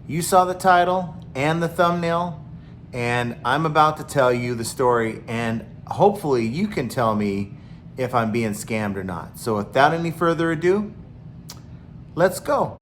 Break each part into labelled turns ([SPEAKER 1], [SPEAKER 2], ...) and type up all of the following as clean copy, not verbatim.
[SPEAKER 1] You saw the title and the thumbnail, and I'm about to tell you the story, and hopefully you can tell me if I'm being scammed or not. So without any further ado, let's go.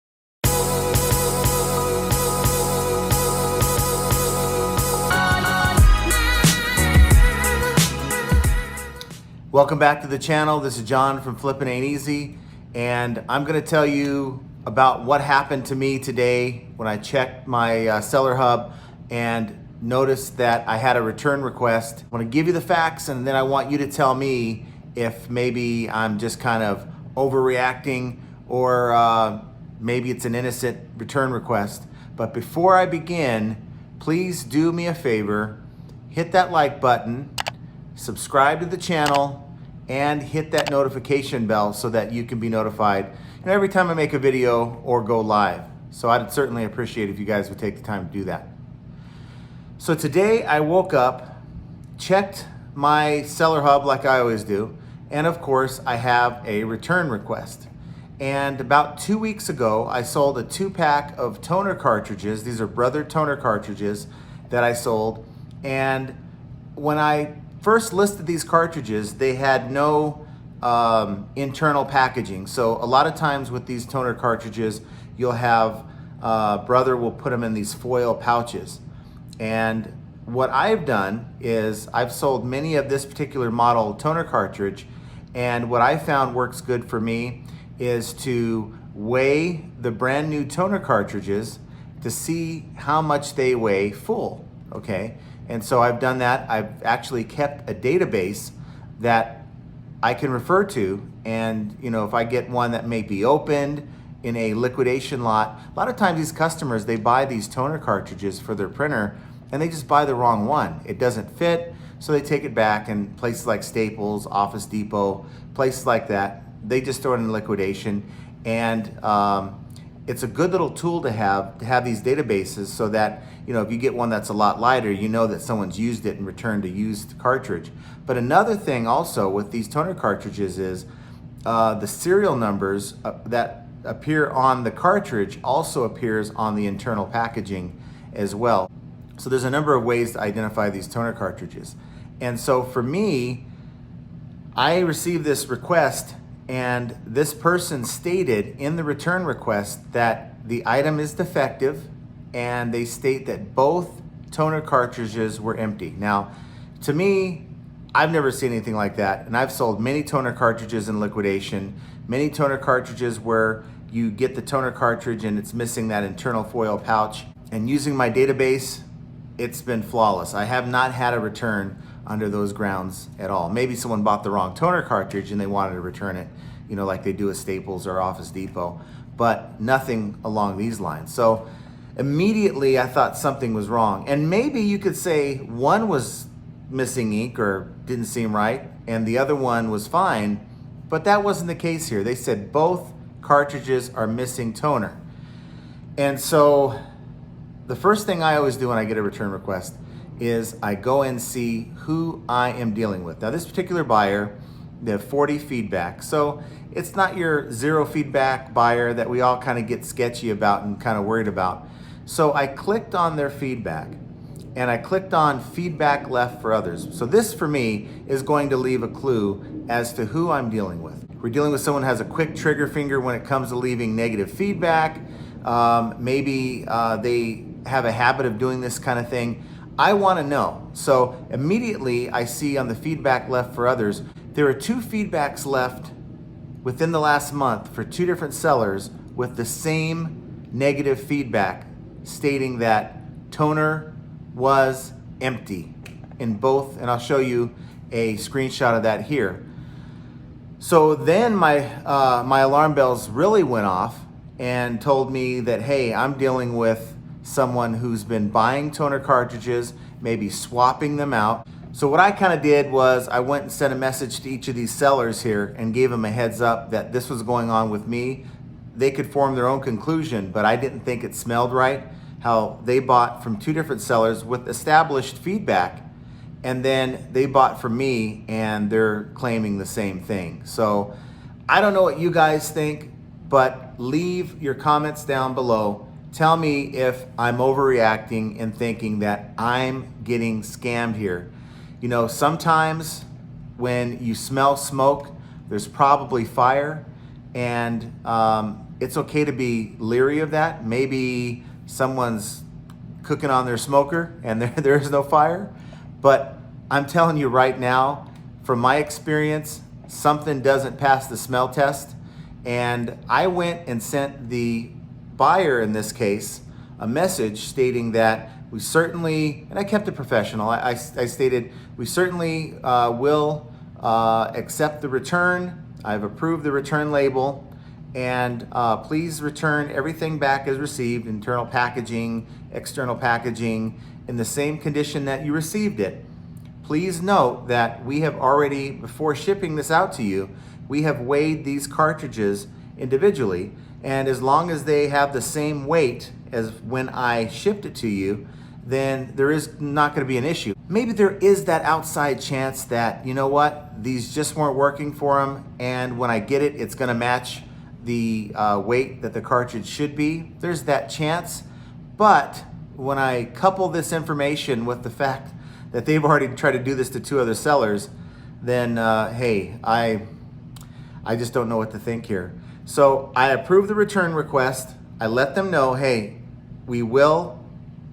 [SPEAKER 1] Welcome back to the channel. This is John from Flippin Ain't Easy, and I'm going to tell you about what happened to me today when I checked my seller hub and noticed that I had a return request. I want to give you the facts, and then I want you to tell me if maybe I'm just kind of overreacting or maybe it's an innocent return request. But before I begin, please do me a favor, hit that like button, subscribe to the channel, and hit that notification bell so that you can be notified every time I make a video or go live. So I'd certainly appreciate if you guys would take the time to do that. So today I woke up, checked my seller hub like I always do, and of course I have a return request. And about 2 weeks ago, I sold a 2-pack of toner cartridges. These are Brother toner cartridges that I sold. And when I first listed these cartridges, they had no internal packaging. So a lot of times with these toner cartridges, you'll have, Brother will put them in these foil pouches. And what I've done is I've sold many of this particular model toner cartridge, and what I found works good for me is to weigh the brand new toner cartridges to see how much they weigh full, okay? And so I've done that. I've actually kept a database that I can refer to, and if I get one that may be opened in a liquidation lot, a lot of times these customers, they buy these toner cartridges for their printer and they just buy the wrong one. It doesn't fit, so they take it back, and places like Staples, Office Depot, places like that, they just throw it in liquidation. And it's a good little tool to have these databases so that, if you get one that's a lot lighter, you know that someone's used it and returned a used cartridge. But another thing also with these toner cartridges is the serial numbers that appear on the cartridge also appears on the internal packaging as well. So there's a number of ways to identify these toner cartridges. And so for me, I received this request, and this person stated in the return request that the item is defective, and they state that both toner cartridges were empty. Now, to me, I've never seen anything like that, and I've sold many toner cartridges in liquidation, many toner cartridges where you get the toner cartridge and it's missing that internal foil pouch. And using my database, it's been flawless. I have not had a return under those grounds at all. Maybe someone bought the wrong toner cartridge and they wanted to return it, like they do at Staples or Office Depot, but nothing along these lines. So immediately I thought something was wrong. And maybe you could say one was missing ink or didn't seem right and the other one was fine, but that wasn't the case here. They said both cartridges are missing toner. And so the first thing I always do when I get a return request is I go and see who I am dealing with. Now this particular buyer, they have 40 feedback. So it's not your 0 feedback buyer that we all kind of get sketchy about and kind of worried about. So I clicked on their feedback and I clicked on feedback left for others. So this for me is going to leave a clue as to who I'm dealing with. We're dealing with someone who has a quick trigger finger when it comes to leaving negative feedback. Maybe they have a habit of doing this kind of thing. I want to know. So immediately I see on the feedback left for others, there are 2 feedbacks left within the last month for 2 different sellers with the same negative feedback stating that toner was empty in both, and I'll show you a screenshot of that here. So then my alarm bells really went off and told me that, hey, I'm dealing with someone who's been buying toner cartridges, maybe swapping them out. So what I kind of did was I went and sent a message to each of these sellers here and gave them a heads up that this was going on with me. They could form their own conclusion, but I didn't think it smelled right how they bought from 2 different sellers with established feedback, and then they bought from me and they're claiming the same thing. So I don't know what you guys think, but leave your comments down below Tell me if I'm overreacting and thinking that I'm getting scammed here. You know, sometimes when you smell smoke, there's probably fire, and it's okay to be leery of that. Maybe someone's cooking on their smoker and there is no fire. But I'm telling you right now, from my experience, something doesn't pass the smell test. And I went and sent the buyer, in this case, a message stating that we certainly, and I kept it professional, I stated, we certainly will accept the return. I've approved the return label, and please return everything back as received, internal packaging, external packaging, in the same condition that you received it. Please note that we have already, before shipping this out to you, we have weighed these cartridges individually, and as long as they have the same weight as when I shipped it to you, then there is not going to be an issue. Maybe there is that outside chance that, you know what, these just weren't working for them, and when I get it, it's going to match the weight that the cartridge should be. There's that chance, but when I couple this information with the fact that they've already tried to do this to 2 other sellers, then hey, I just don't know what to think here. So I approved the return request. I let them know, hey, we will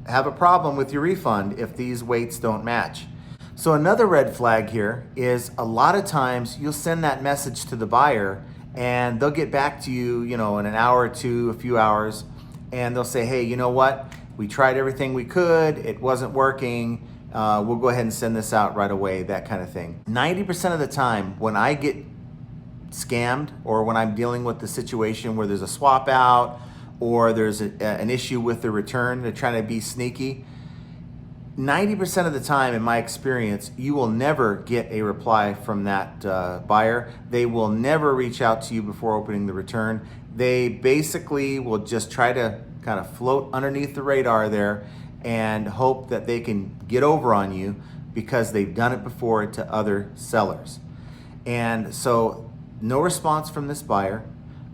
[SPEAKER 1] have a problem with your refund if these weights don't match. So another red flag here is a lot of times you'll send that message to the buyer and they'll get back to you, you know, in an hour or two, a few hours, and they'll say, hey, you know what? We tried everything we could. It wasn't working. We'll go ahead and send this out right away, that kind of thing. 90% of the time when I get scammed, or when I'm dealing with the situation where there's a swap out or there's an issue with the return, they're trying to be sneaky, 90% of the time, in my experience, you will never get a reply from that buyer. They will never reach out to you before opening the return. They basically will just try to kind of float underneath the radar there and hope that they can get over on you because they've done it before to other sellers. And so no response from this buyer.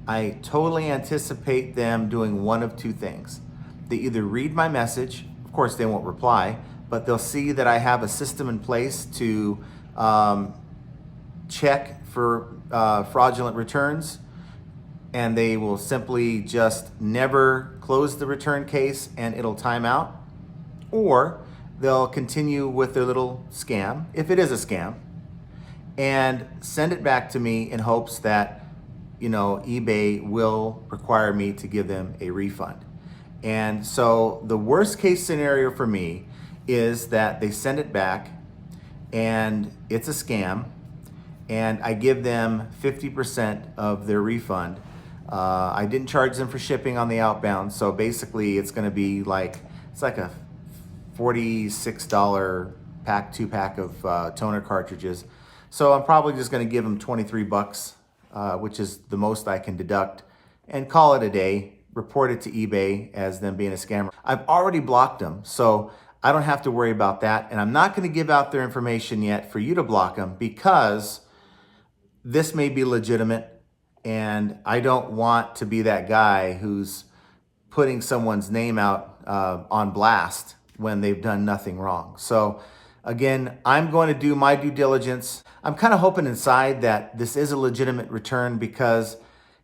[SPEAKER 1] I totally anticipate them doing one of 2 things. They either read my message, of course they won't reply, but they'll see that I have a system in place to check for fraudulent returns, and they will simply just never close the return case and it'll time out. Or they'll continue with their little scam, if it is a scam, and send it back to me in hopes that, you know, eBay will require me to give them a refund. And so the worst case scenario for me is that they send it back and it's a scam, and I give them 50% of their refund. I didn't charge them for shipping on the outbound, so basically it's going to be like, it's like a $46 pack, 2-pack of toner cartridges. So I'm probably just going to give them 23 bucks, which is the most I can deduct, and call it a day, report it to eBay as them being a scammer. I've already blocked them, so I don't have to worry about that. And I'm not going to give out their information yet for you to block them, because this may be legitimate, and I don't want to be that guy who's putting someone's name out on blast when they've done nothing wrong. So again, I'm going to do my due diligence. I'm kind of hoping inside that this is a legitimate return, because,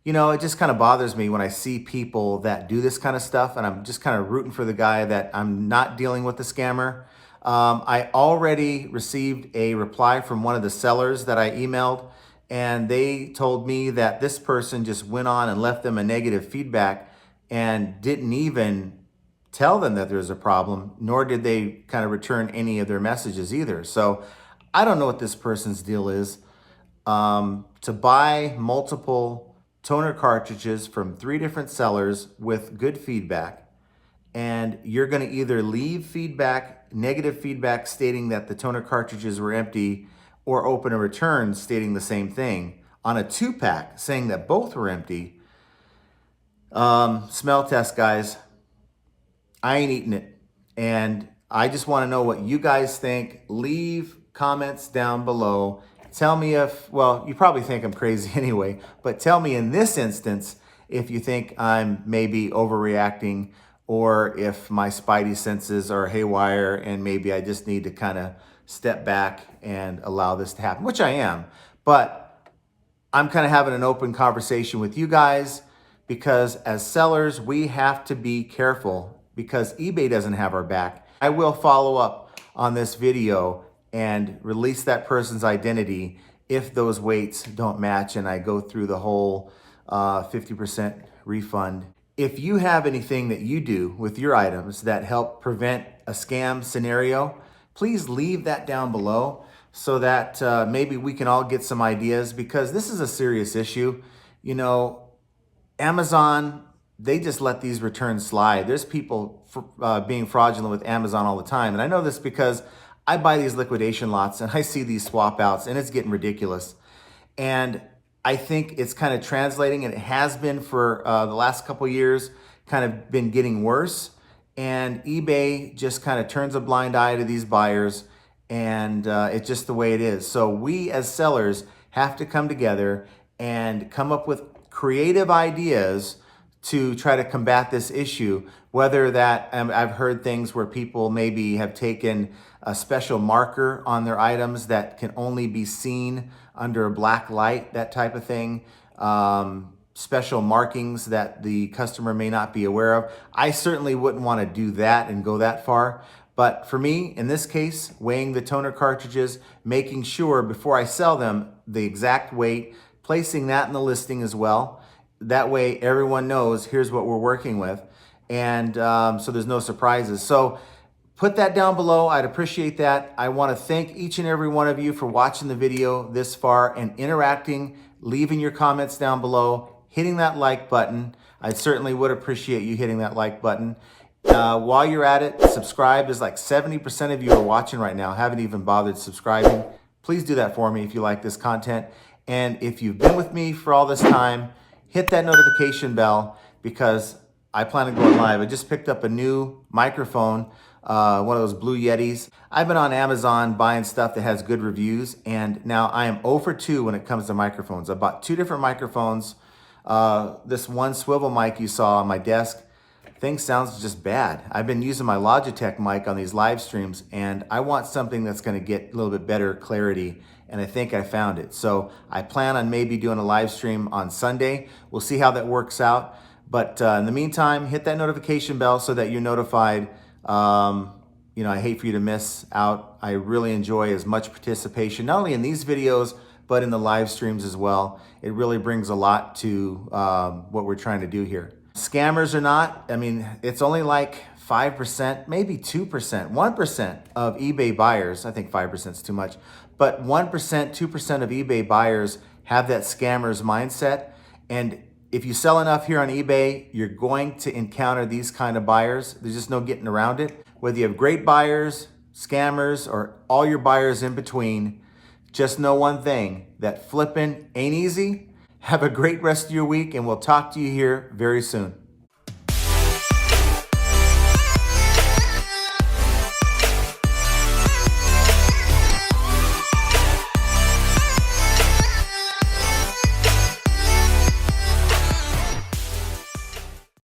[SPEAKER 1] you know, it just kind of bothers me when I see people that do this kind of stuff, and I'm just kind of rooting for the guy that I'm not dealing with the scammer. I already received a reply from one of the sellers that I emailed, and they told me that this person just went on and left them a negative feedback and didn't even tell them that there's a problem, nor did they kind of return any of their messages either. So I don't know what this person's deal is. To buy multiple toner cartridges from 3 different sellers with good feedback, and you're going to either leave feedback, negative feedback stating that the toner cartridges were empty, or open a return stating the same thing on a 2-pack saying that both were empty. Smell test, guys. I ain't eating it. And I just want to know what you guys think. Leave comments down below. Tell me if, well, you probably think I'm crazy anyway, but tell me in this instance if you think I'm maybe overreacting, or if my spidey senses are haywire and maybe I just need to kind of step back and allow this to happen, which I am. But I'm kind of having an open conversation with you guys because as sellers, we have to be careful because eBay doesn't have our back. I will follow up on this video and release that person's identity if those weights don't match and I go through the whole 50% refund. If you have anything that you do with your items that help prevent a scam scenario, please leave that down below so that maybe we can all get some ideas, because this is a serious issue. You know, Amazon, they just let these returns slide. There's people being fraudulent with Amazon all the time. And I know this because I buy these liquidation lots and I see these swap outs and it's getting ridiculous. And I think it's kind of translating, and it has been for the last couple of years, kind of been getting worse. And eBay just kind of turns a blind eye to these buyers, and it's just the way it is. So we as sellers have to come together and come up with creative ideas to try to combat this issue. Whether that, I've heard things where people maybe have taken a special marker on their items that can only be seen under a black light, that type of thing. Special markings that the customer may not be aware of. I certainly wouldn't want to do that and go that far. But for me, in this case, weighing the toner cartridges, making sure before I sell them the exact weight, placing that in the listing as well. That way everyone knows here's what we're working with. And so there's no surprises. So put that down below. I'd appreciate that. I want to thank each and every one of you for watching the video this far and interacting, leaving your comments down below, hitting that like button. I certainly would appreciate you hitting that like button. While you're at it, subscribe. Is like 70% of you are watching right now, haven't even bothered subscribing. Please do that for me if you like this content. And if you've been with me for all this time, hit that notification bell, because I plan on going live. I just picked up a new microphone, one of those Blue Yetis. I've been on Amazon buying stuff that has good reviews, and now I am 0 for 2 when it comes to microphones. I bought 2 different microphones. This one swivel mic you saw on my desk, thing sounds just bad. I've been using my Logitech mic on these live streams, and I want something that's gonna get a little bit better clarity, and I think I found it. So I plan on maybe doing a live stream on Sunday. We'll see how that works out. But in the meantime, hit that notification bell so that you're notified. You know, I hate for you to miss out. I really enjoy as much participation, not only in these videos, but in the live streams as well. It really brings a lot to what we're trying to do here. Scammers or not, I mean, it's only like 5%, maybe 2%, 1% of eBay buyers. I think 5% is too much, but 1%, 2% of eBay buyers have that scammer's mindset. And if you sell enough here on eBay, you're going to encounter these kind of buyers. There's just no getting around it. Whether you have great buyers, scammers, or all your buyers in between, just know one thing, that flipping ain't easy. Have a great rest of your week, and we'll talk to you here very soon.